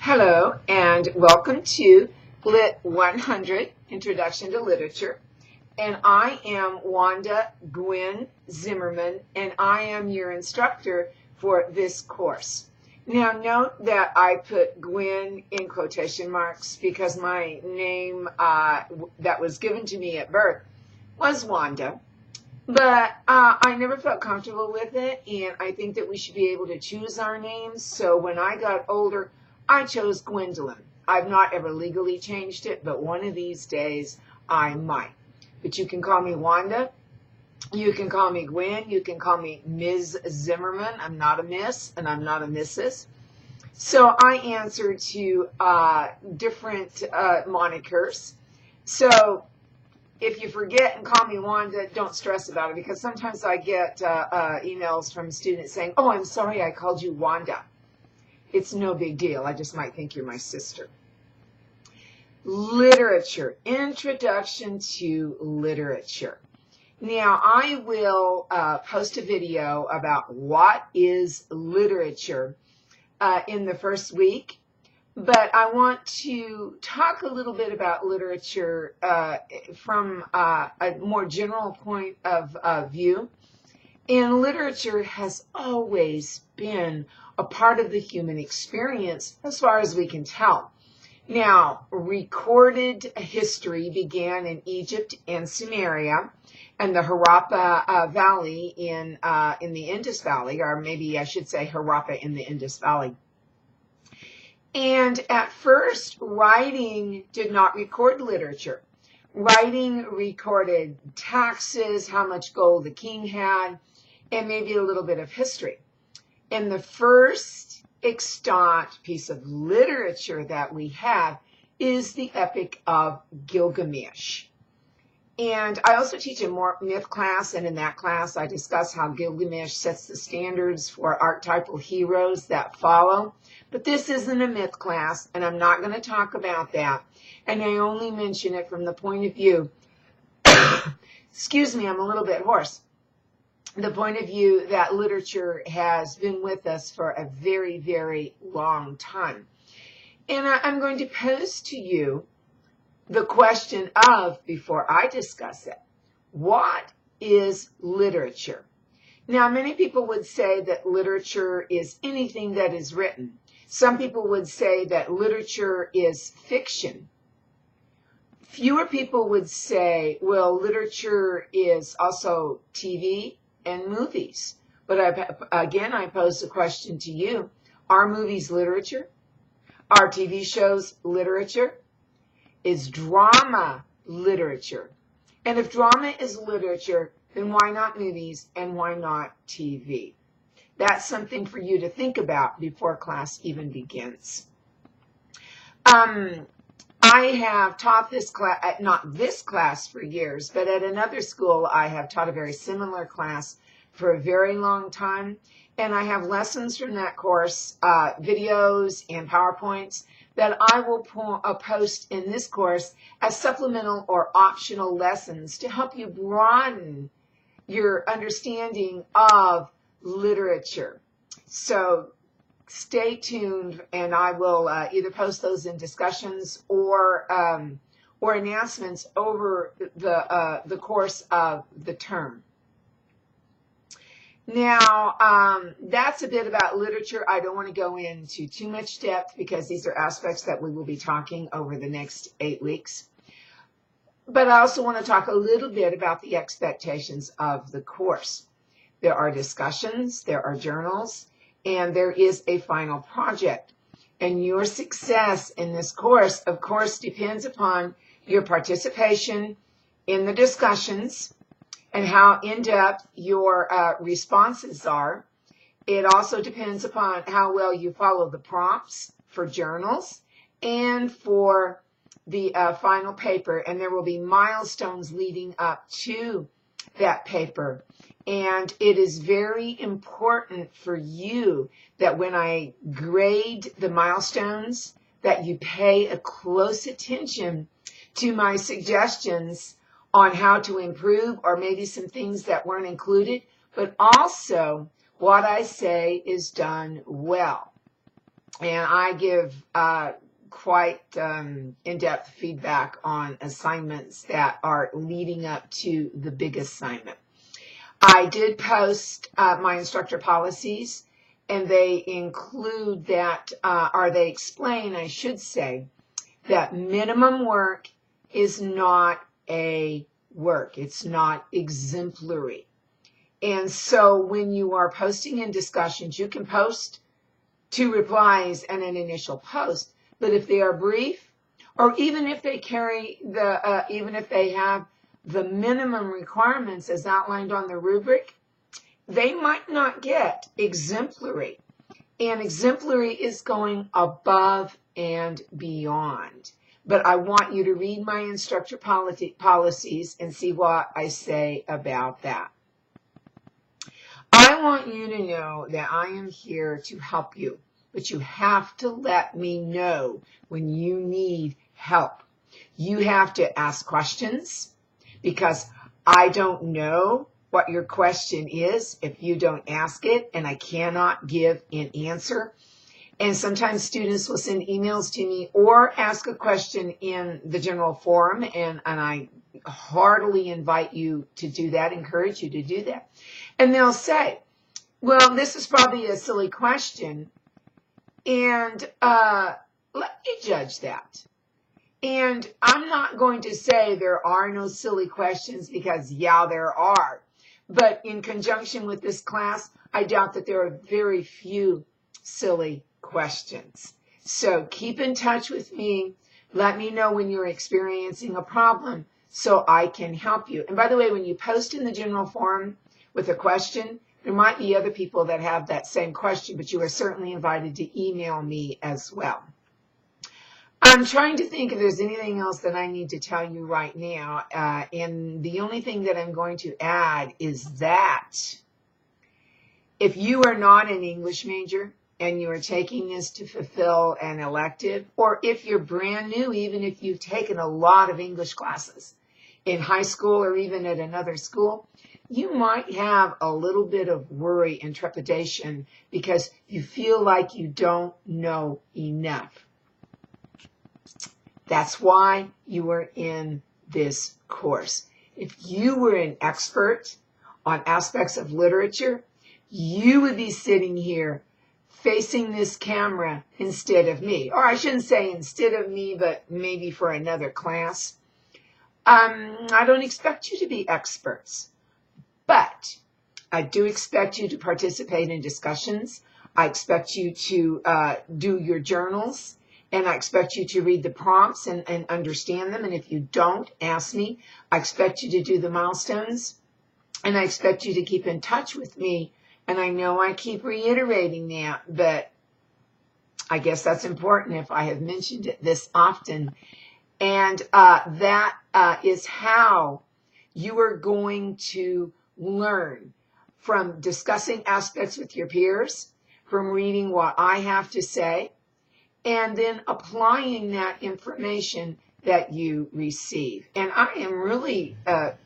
Hello and welcome to Lit 100 Introduction to Literature. And I am Wanda Gwen Zimmerman, and I am your instructor for this course. Now note that I put Gwen in quotation marks because my name that was given to me at birth was Wanda. But I never felt comfortable with it, and I think that we should be able to choose our names. So when I got older, I chose Gwendolyn. I've not ever legally changed it, but one of these days I might. But you can call me Wanda. You can call me Gwen. You can call me Ms. Zimmerman. I'm not a Miss, and I'm not a Mrs. So I answer to different monikers. So if you forget and call me Wanda, don't stress about it, because sometimes I get emails from students saying, "Oh, I'm sorry I called you Wanda." It's no big deal. I just might think you're my sister. Literature. Introduction to literature. Now, I will post a video about what is literature in the first week. But I want to talk a little bit about literature from a more general point of view. And literature has always been a part of the human experience as far as we can tell. Now, recorded history began in Egypt and Sumeria and the Harappa Valley in the Indus Valley, or maybe I should say Harappa in the Indus Valley. And at first, writing did not record literature. Writing recorded taxes, how much gold the king had, and maybe a little bit of history. And the first extant piece of literature that we have is the Epic of Gilgamesh. And I also teach a myth class, and in that class I discuss how Gilgamesh sets the standards for archetypal heroes that follow. But this isn't a myth class, and I'm not going to talk about that. And I only mention it from the point of view, excuse me, I'm a little bit hoarse, the point of view that literature has been with us for a very, very long time. And I'm going to pose to you the question of, before I discuss it, what is literature? Now, many people would say that literature is anything that is written. Some people would say that literature is fiction. Fewer people would say, well, literature is also TV and movies. But I pose the question to you, are movies literature? Are TV shows literature? Is drama literature? And if drama is literature, then why not movies and why not TV? That's something for you to think about before class even begins. I have taught this class, not this class for years, but at another school I have taught a very similar class for a very long time. And I have lessons from that course, videos and PowerPoints that I will post in this course as supplemental or optional lessons to help you broaden your understanding of literature. So stay tuned, and I will either post those in discussions or announcements over the course of the term. Now, that's a bit about literature. I don't want to go into too much depth because these are aspects that we will be talking over the next 8 weeks. But I also want to talk a little bit about the expectations of the course. There are discussions, there are journals, and there is a final project. And your success in this course, of course, depends upon your participation in the discussions and how in-depth your responses are. It also depends upon how well you follow the prompts for journals and for the final paper. And there will be milestones leading up to that paper. And it is very important for you that when I grade the milestones, that you pay a close attention to my suggestions on how to improve, or maybe some things that weren't included, but also what I say is done well. And I give quite in-depth feedback on assignments that are leading up to the big assignment. I did post my instructor policies, and they include that, or they explain, I should say, that minimum work is not a work. It's not exemplary. And so when you are posting in discussions, you can post 2 replies and an initial post. But if they are brief, or even if they carry the, even if they have the minimum requirements as outlined on the rubric, they might not get exemplary. And exemplary is going above and beyond. But I want you to read my instructor policies and see what I say about that. I want you to know that I am here to help you, but you have to let me know when you need help. You have to ask questions, because I don't know what your question is if you don't ask it, and I cannot give an answer. And sometimes students will send emails to me or ask a question in the general forum, and I heartily invite you to do that, encourage you to do that. And they'll say, well, this is probably a silly question, and let me judge that. And I'm not going to say there are no silly questions, because yeah, there are. But in conjunction with this class, I doubt that there are very few silly questions. So keep in touch with me. Let me know when you're experiencing a problem so I can help you. And by the way, when you post in the general forum with a question, there might be other people that have that same question, but you are certainly invited to email me as well. I'm trying to think if there's anything else that I need to tell you right now. And the only thing that I'm going to add is that if you are not an English major and you are taking this to fulfill an elective, or if you're brand new, even if you've taken a lot of English classes in high school or even at another school, you might have a little bit of worry and trepidation because you feel like you don't know enough. That's why you are in this course. If you were an expert on aspects of literature, you would be sitting here facing this camera instead of me. Or I shouldn't say instead of me, but maybe for another class. I don't expect you to be experts, but I do expect you to participate in discussions. I expect you to do your journals. And I expect you to read the prompts and understand them. And if you don't, ask me. I expect you to do the milestones. And I expect you to keep in touch with me. And I know I keep reiterating that, but I guess that's important if I have mentioned it this often. And that is how you are going to learn from discussing aspects with your peers, from reading what I have to say, and then applying that information that you receive. And I am really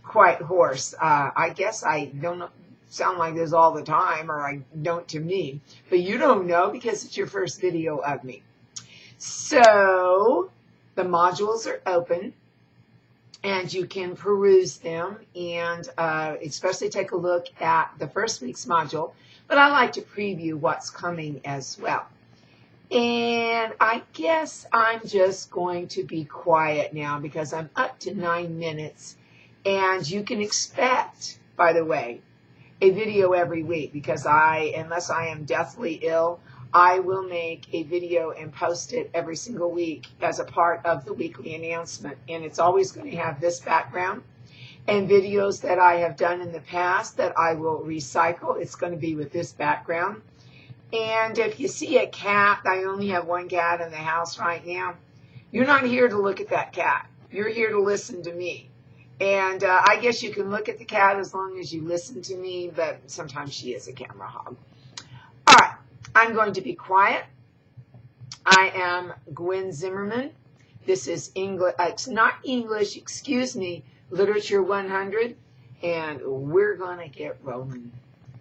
quite hoarse. I guess I don't sound like this all the time, or I don't to me, but you don't know because it's your first video of me. So the modules are open and you can peruse them, and especially take a look at the first week's module, but I like to preview what's coming as well. And I guess I'm just going to be quiet now because I'm up to 9 minutes. And you can expect, by the way, a video every week, because unless I am deathly ill, I will make a video and post it every single week as a part of the weekly announcement. And it's always going to have this background, and videos that I have done in the past that I will recycle. It's going to be with this background. And if you see a cat, I only have one cat in the house right now. You're not here to look at that cat. You're here to listen to me. And I guess you can look at the cat as long as you listen to me, but sometimes she is a camera hog. All right, I'm going to be quiet. I am Gwen Zimmerman. This is English. It's not English, excuse me, Literature 100. And we're going to get rolling.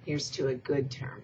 Here's to a good term.